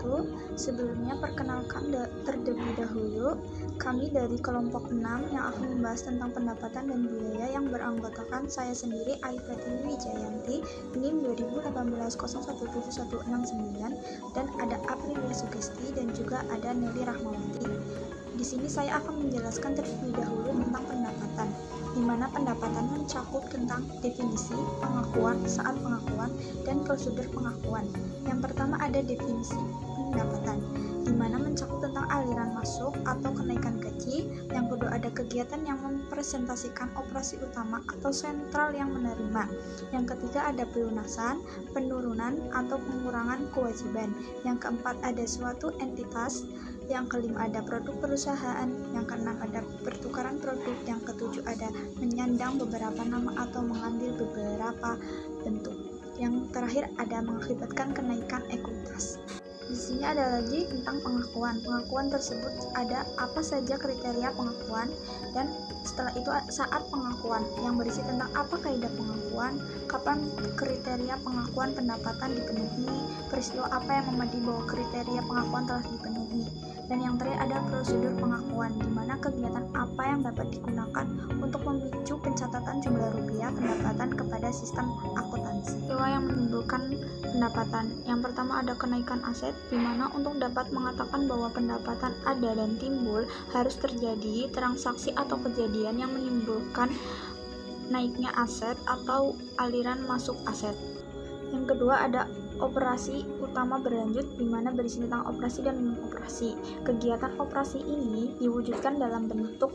wabarakatuh. Sebelumnya perkenalkan terlebih dahulu, kami dari kelompok 6 yang akan membahas tentang pendapatan dan biaya yang beranggotakan saya sendiri, Ayu Pratiwi Wijayanti, NIM 2018017169, dan ada Aprilia Sugesti dan juga ada Nelly Rahmawati. Di sini saya akan menjelaskan terlebih dahulu tentang pendapatan, di mana pendapatan mencakup tentang definisi, pengakuan, saat pengakuan, dan prosedur pengakuan. Yang pertama ada definisi pendapatan, di mana mencakup tentang aliran masuk atau kenaikan gaji. Yang kedua ada kegiatan yang mempresentasikan operasi utama atau sentral yang menerima. Yang ketiga ada pelunasan, penurunan, atau pengurangan kewajiban. Yang keempat ada suatu entitas. Yang kelima ada produk perusahaan. Yang keenam ada pertukaran produk. Yang ketujuh ada menyandang beberapa nama atau mengambil beberapa bentuk. Yang terakhir ada mengakibatkan kenaikan ekuitas. Di sini ada lagi tentang pengakuan. Pengakuan tersebut ada apa saja kriteria pengakuan, dan setelah itu saat pengakuan yang berisi tentang apa kaidah pengakuan, kapan kriteria pengakuan pendapatan dipenuhi, peristiwa apa yang memadai bahwa kriteria pengakuan telah dipenuhi, dan yang terakhir ada prosedur pengakuan, di mana kegiatan apa yang dapat digunakan untuk memicu pencatatan jumlah rupiah pendapatan kepada sistem akuntansi. Peristiwa yang menimbulkan pendapatan. Yang pertama ada kenaikan aset, di mana untuk dapat mengatakan bahwa pendapatan ada dan timbul harus terjadi transaksi atau kejadian yang menimbulkan naiknya aset atau aliran masuk aset. Yang kedua ada operasi utama berlanjut, di mana berisi tentang operasi dan operasi. Kegiatan operasi ini diwujudkan dalam bentuk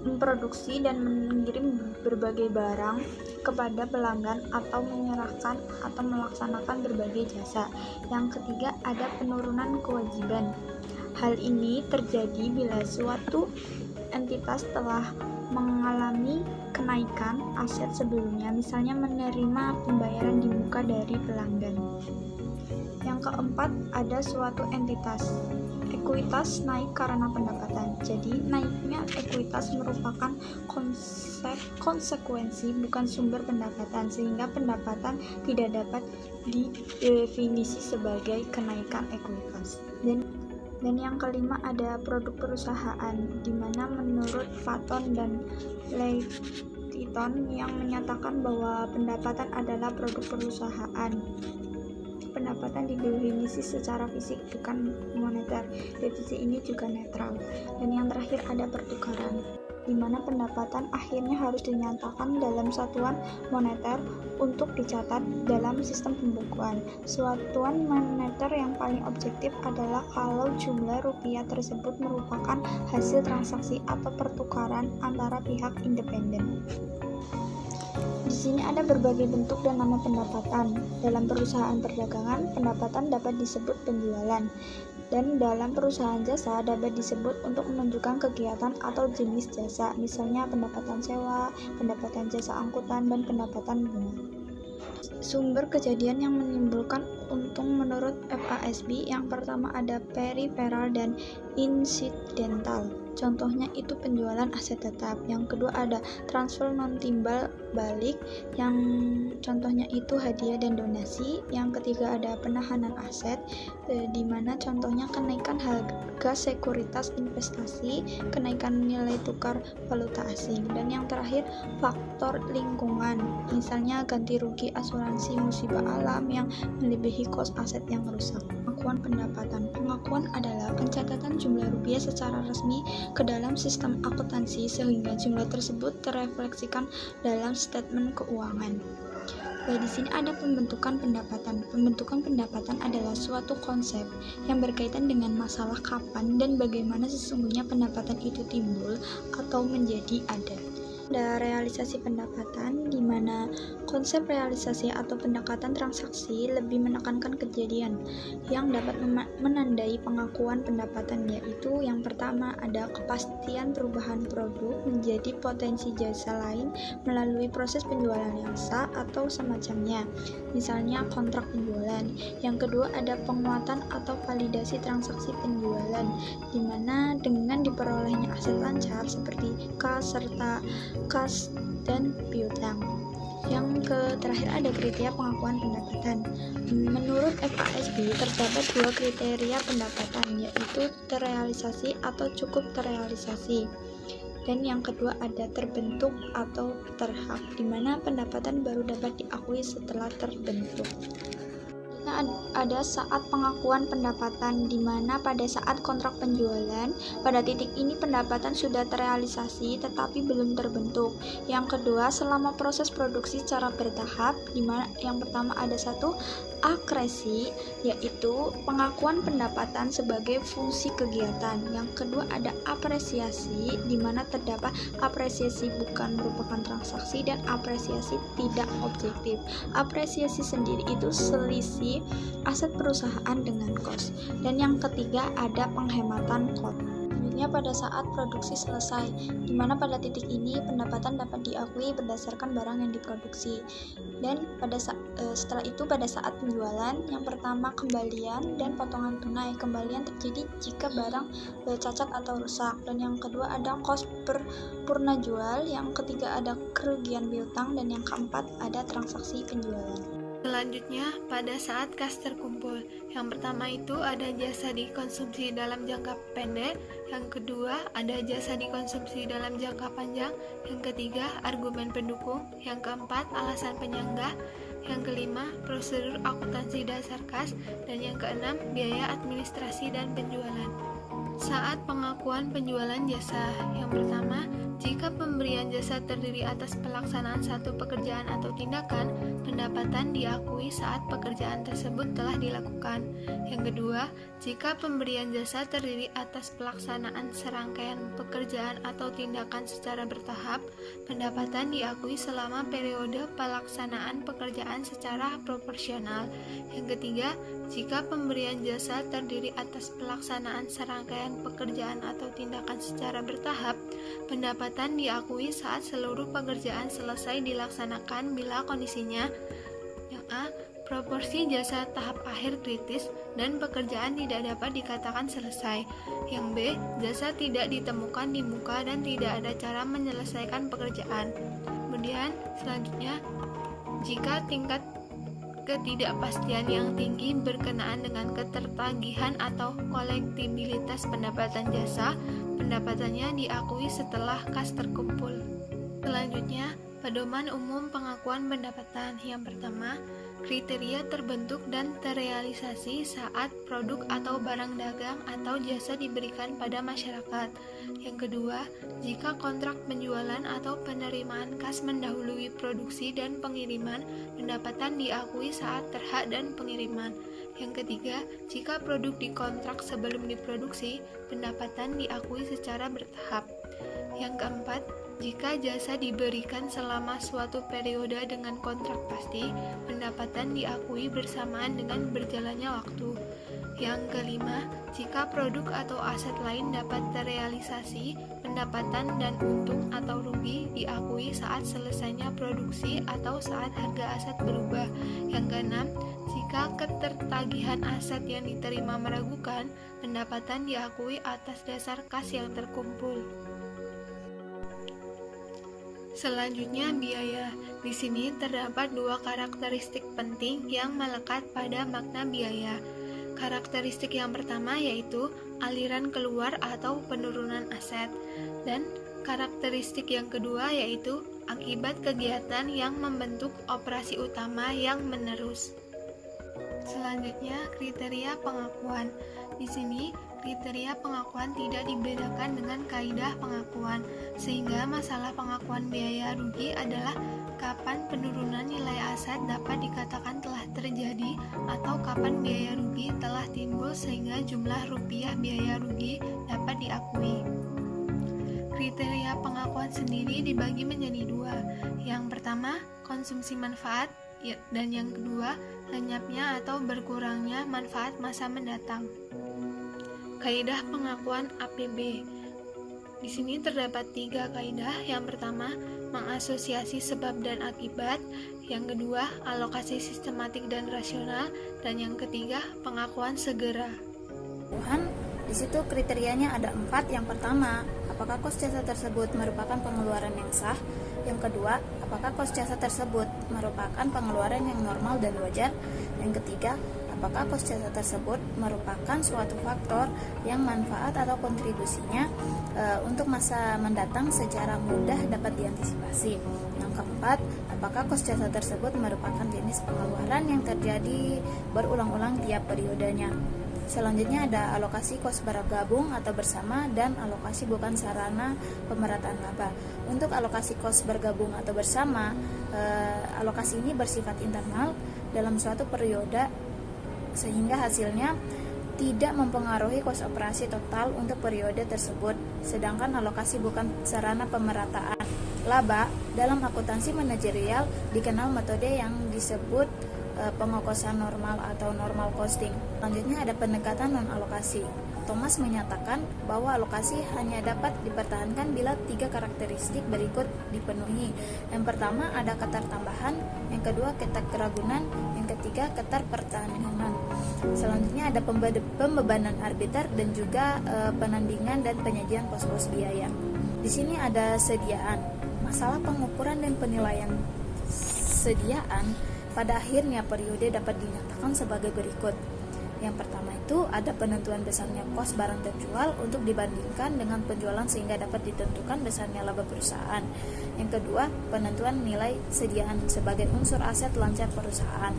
memproduksi dan mengirim berbagai barang kepada pelanggan atau menyerahkan atau melaksanakan berbagai jasa. Yang ketiga ada penurunan kewajiban. Hal ini terjadi bila suatu entitas telah mengalami kenaikan aset sebelumnya, misalnya menerima pembayaran di muka dari pelanggan. Yang keempat ada suatu entitas. Ekuitas naik karena pendapatan. Jadi naiknya ekuitas merupakan konsekuensi bukan sumber pendapatan, sehingga pendapatan tidak dapat didefinisi sebagai kenaikan ekuitas. Dan yang kelima ada produk perusahaan, di mana menurut Fatton dan Leighton yang menyatakan bahwa pendapatan adalah produk perusahaan. Pendapatan didefinisi secara fisik bukan moneter. Definisi ini juga netral. Dan yang terakhir ada pertukaran, di mana pendapatan akhirnya harus dinyatakan dalam satuan moneter untuk dicatat dalam sistem pembukuan. Satuan moneter yang paling objektif adalah kalau jumlah rupiah tersebut merupakan hasil transaksi atau pertukaran antara pihak independen. Di sini ada berbagai bentuk dan nama pendapatan. Dalam perusahaan perdagangan, pendapatan dapat disebut penjualan, dan dalam perusahaan jasa dapat disebut untuk menunjukkan kegiatan atau jenis jasa, misalnya pendapatan sewa, pendapatan jasa angkutan, dan pendapatan bunga. Sumber kejadian yang menimbulkan untung menurut FASB, yang pertama ada periferal dan insidental. Contohnya itu penjualan aset tetap. Yang kedua ada transfer non timbal balik, yang contohnya itu hadiah dan donasi. Yang ketiga ada penahanan aset, di mana contohnya kenaikan harga sekuritas investasi, kenaikan nilai tukar valuta asing. Dan yang terakhir faktor lingkungan, misalnya ganti rugi asuransi musibah alam yang melebihi kos aset yang rusak. Pengakuan pendapatan. Pengakuan adalah pencatatan jumlah rupiah secara resmi ke dalam sistem akuntansi sehingga jumlah tersebut terrefleksikan dalam statement keuangan. Nah, di sini ada pembentukan pendapatan. Pembentukan pendapatan adalah suatu konsep yang berkaitan dengan masalah kapan dan bagaimana sesungguhnya pendapatan itu timbul atau menjadi ada. Ada realisasi pendapatan, di mana konsep realisasi atau pendekatan transaksi lebih menekankan kejadian yang dapat menandai pengakuan pendapatan, yaitu yang pertama ada kepastian perubahan produk menjadi potensi jasa lain melalui proses penjualan yang sah atau semacamnya, misalnya kontrak penjualan. Yang kedua ada penguatan atau validasi transaksi penjualan, di mana dengan diperolehnya aset lancar seperti kas serta kas dan piutang. Yang terakhir ada kriteria pengakuan pendapatan. Menurut FASB terdapat dua kriteria pendapatan, yaitu terrealisasi atau cukup terrealisasi. Dan yang kedua ada terbentuk atau terhak, di mana pendapatan baru dapat diakui setelah terbentuk. Ada saat pengakuan pendapatan, di mana pada saat kontrak penjualan, pada titik ini pendapatan sudah terrealisasi tetapi belum terbentuk. Yang kedua, selama proses produksi secara bertahap, di mana yang pertama ada satu akresi, yaitu pengakuan pendapatan sebagai fungsi kegiatan. Yang kedua ada apresiasi, di mana terdapat apresiasi bukan merupakan transaksi dan apresiasi tidak objektif. Apresiasi sendiri itu selisih aset perusahaan dengan kos. Dan yang ketiga ada penghematan cost. Selanjutnya pada saat produksi selesai, di mana pada titik ini pendapatan dapat diakui berdasarkan barang yang diproduksi. Dan setelah itu pada saat penjualan, yang pertama kembalian dan potongan tunai. Kembalian terjadi jika barang cacat atau rusak. Dan yang kedua ada kos per purna jual. Yang ketiga ada kerugian piutang. Dan yang keempat ada transaksi penjualan. Selanjutnya, pada saat kas terkumpul, yang pertama itu ada jasa dikonsumsi dalam jangka pendek, yang kedua ada jasa dikonsumsi dalam jangka panjang, yang ketiga argumen pendukung, yang keempat alasan penyangga, yang kelima prosedur akuntansi dasar kas, dan yang keenam biaya administrasi dan penjualan. Saat pengakuan penjualan jasa, yang pertama, jika pemberian jasa terdiri atas pelaksanaan satu pekerjaan atau tindakan, pendapatan diakui saat pekerjaan tersebut telah dilakukan. Yang kedua, jika pemberian jasa terdiri atas pelaksanaan serangkaian pekerjaan atau tindakan secara bertahap, pendapatan diakui selama periode pelaksanaan pekerjaan secara proporsional. Yang ketiga, jika pemberian jasa terdiri atas pelaksanaan serangkaian pekerjaan atau tindakan secara bertahap, pendapatan diakui saat seluruh pekerjaan selesai dilaksanakan bila kondisinya yang A. Proporsi jasa tahap akhir kritis dan pekerjaan tidak dapat dikatakan selesai. Yang B. Jasa tidak ditemukan di muka dan tidak ada cara menyelesaikan pekerjaan. Kemudian selanjutnya, jika tingkat ketidakpastian yang tinggi berkenaan dengan ketertagihan atau kolektibilitas pendapatan jasa, pendapatannya diakui setelah kas terkumpul. Selanjutnya, pedoman umum pengakuan pendapatan. Yang pertama, kriteria terbentuk dan terrealisasi saat produk atau barang dagang atau jasa diberikan pada masyarakat. Yang kedua, jika kontrak penjualan atau penerimaan kas mendahului produksi dan pengiriman, pendapatan diakui saat terhak dan pengiriman. Yang ketiga, jika produk dikontrak sebelum diproduksi, pendapatan diakui secara bertahap. Yang keempat, jika jasa diberikan selama suatu periode dengan kontrak pasti, pendapatan diakui bersamaan dengan berjalannya waktu. Yang kelima, jika produk atau aset lain dapat terrealisasi, pendapatan dan untung atau rugi diakui saat selesainya produksi atau saat harga aset berubah. Yang keenam, jika ketertagihan aset yang diterima meragukan, pendapatan diakui atas dasar kas yang terkumpul. Selanjutnya biaya. Di sini terdapat dua karakteristik penting yang melekat pada makna biaya. Karakteristik yang pertama yaitu aliran keluar atau penurunan aset, dan karakteristik yang kedua yaitu akibat kegiatan yang membentuk operasi utama yang menerus. Selanjutnya, kriteria pengakuan. Di sini, kriteria pengakuan tidak dibedakan dengan kaidah pengakuan, sehingga masalah pengakuan biaya rugi adalah kapan penurunan nilai aset dapat dikatakan telah terjadi atau kapan biaya rugi telah timbul sehingga jumlah rupiah biaya rugi dapat diakui. Kriteria pengakuan sendiri dibagi menjadi dua. Yang pertama, konsumsi manfaat, dan yang kedua, lenyapnya atau berkurangnya manfaat masa mendatang. Kaidah pengakuan APB. Di sini terdapat 3 kaidah. Yang pertama, mengasosiasi sebab dan akibat. Yang kedua, alokasi sistematik dan rasional. Dan yang ketiga, pengakuan segera. Di situ kriterianya ada 4. Yang pertama, apakah kos jasa tersebut merupakan pengeluaran yang sah? Yang kedua, apakah kos jasa tersebut merupakan pengeluaran yang normal dan wajar? Yang ketiga, apakah kos jasa tersebut merupakan suatu faktor yang manfaat atau kontribusinya untuk masa mendatang secara mudah dapat diantisipasi? Yang keempat, apakah kos jasa tersebut merupakan jenis pengeluaran yang terjadi berulang-ulang tiap periodenya? Selanjutnya ada alokasi kos bergabung atau bersama dan alokasi bukan sarana pemerataan laba. Untuk alokasi kos bergabung atau bersama, alokasi ini bersifat internal dalam suatu periode sehingga hasilnya tidak mempengaruhi kos operasi total untuk periode tersebut. Sedangkan alokasi bukan sarana pemerataan laba dalam akuntansi manajerial dikenal metode yang disebut pengokosan normal atau normal costing. Selanjutnya ada pendekatan non-alokasi. Thomas menyatakan bahwa alokasi hanya dapat dipertahankan bila 3 karakteristik berikut dipenuhi. Yang pertama ada ketertambahan, yang kedua keterkeragunan, yang ketiga keterpertahanan. Selanjutnya ada pembebanan arbiter dan juga penandingan dan penyajian pos-pos biaya. Di sini ada sediaan. Masalah pengukuran dan penilaian sediaan pada akhirnya periode dapat dinyatakan sebagai berikut. Yang pertama itu ada penentuan besarnya kos barang terjual untuk dibandingkan dengan penjualan sehingga dapat ditentukan besarnya laba perusahaan. Yang kedua, penentuan nilai sediaan sebagai unsur aset lancar perusahaan.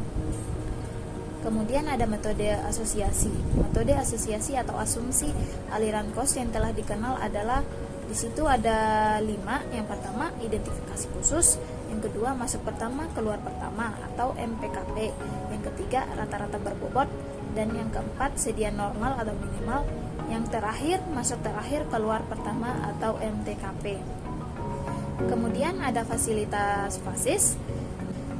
Kemudian ada metode asosiasi. Metode asosiasi atau asumsi aliran kos yang telah dikenal adalah di situ ada 5. Yang pertama, identifikasi khusus. Yang kedua, masuk pertama, keluar pertama atau MPKP. Yang ketiga, rata-rata berbobot. Dan yang keempat, sedia normal atau minimal. Yang terakhir, masuk terakhir, keluar pertama atau MTKP. Kemudian ada fasilitas fasis.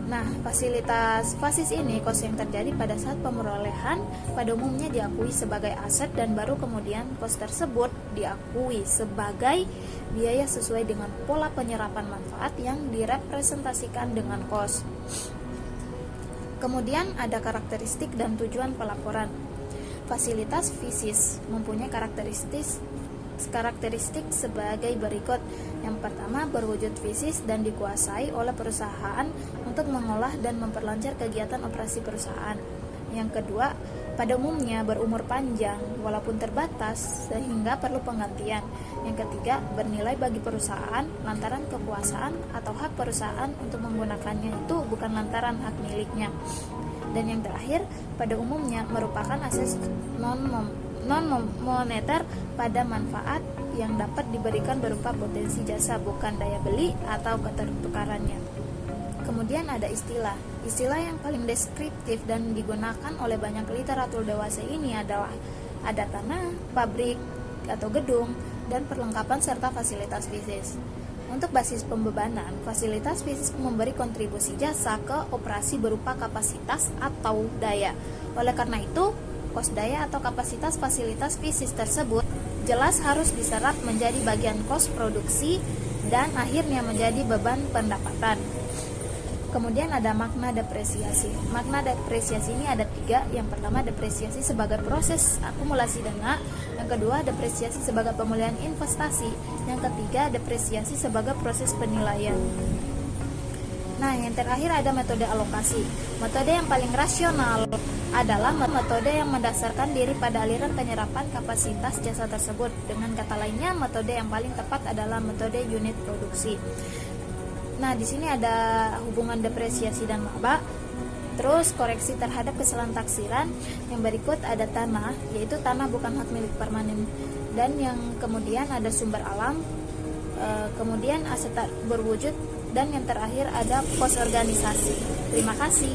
Nah, fasilitas fasis ini kos yang terjadi pada saat pemerolehan pada umumnya diakui sebagai aset dan baru kemudian kos tersebut diakui sebagai biaya sesuai dengan pola penyerapan manfaat yang direpresentasikan dengan kos. Kemudian ada karakteristik dan tujuan pelaporan. Fasilitas fasis mempunyai karakteristik sebagai berikut. Yang pertama, berwujud fisis dan dikuasai oleh perusahaan untuk mengolah dan memperlancar kegiatan operasi perusahaan. Yang kedua, pada umumnya berumur panjang walaupun terbatas sehingga perlu penggantian. Yang ketiga, bernilai bagi perusahaan lantaran kekuasaan atau hak perusahaan untuk menggunakannya itu bukan lantaran hak miliknya. Dan yang terakhir, pada umumnya merupakan aset non-moneter pada manfaat yang dapat diberikan berupa potensi jasa, bukan daya beli atau ketertukarannya. Kemudian ada istilah. Istilah yang paling deskriptif dan digunakan oleh banyak literatur dewasa ini adalah ada tanah, pabrik, atau gedung, dan perlengkapan serta fasilitas fisis. Untuk basis pembebanan, fasilitas fisis memberi kontribusi jasa ke operasi berupa kapasitas atau daya. Oleh karena itu, kos daya atau kapasitas fasilitas fisis tersebut jelas harus diserap menjadi bagian kos produksi dan akhirnya menjadi beban pendapatan. Kemudian ada makna depresiasi. Makna depresiasi ini ada 3. Yang pertama, depresiasi sebagai proses akumulasi dana. Yang kedua, depresiasi sebagai pemulihan investasi. Yang ketiga, depresiasi sebagai proses penilaian. Nah, yang terakhir ada metode alokasi. Metode yang paling rasional adalah metode yang mendasarkan diri pada aliran penyerapan kapasitas jasa tersebut. Dengan kata lainnya, metode yang paling tepat adalah metode unit produksi. Nah, di sini ada hubungan depresiasi dan laba. Terus koreksi terhadap kesalahan taksiran. Yang berikut ada tanah, yaitu tanah bukan hak milik permanen. Dan yang kemudian ada sumber alam. Kemudian aset berwujud. Dan yang terakhir ada pos organisasi. Terima kasih.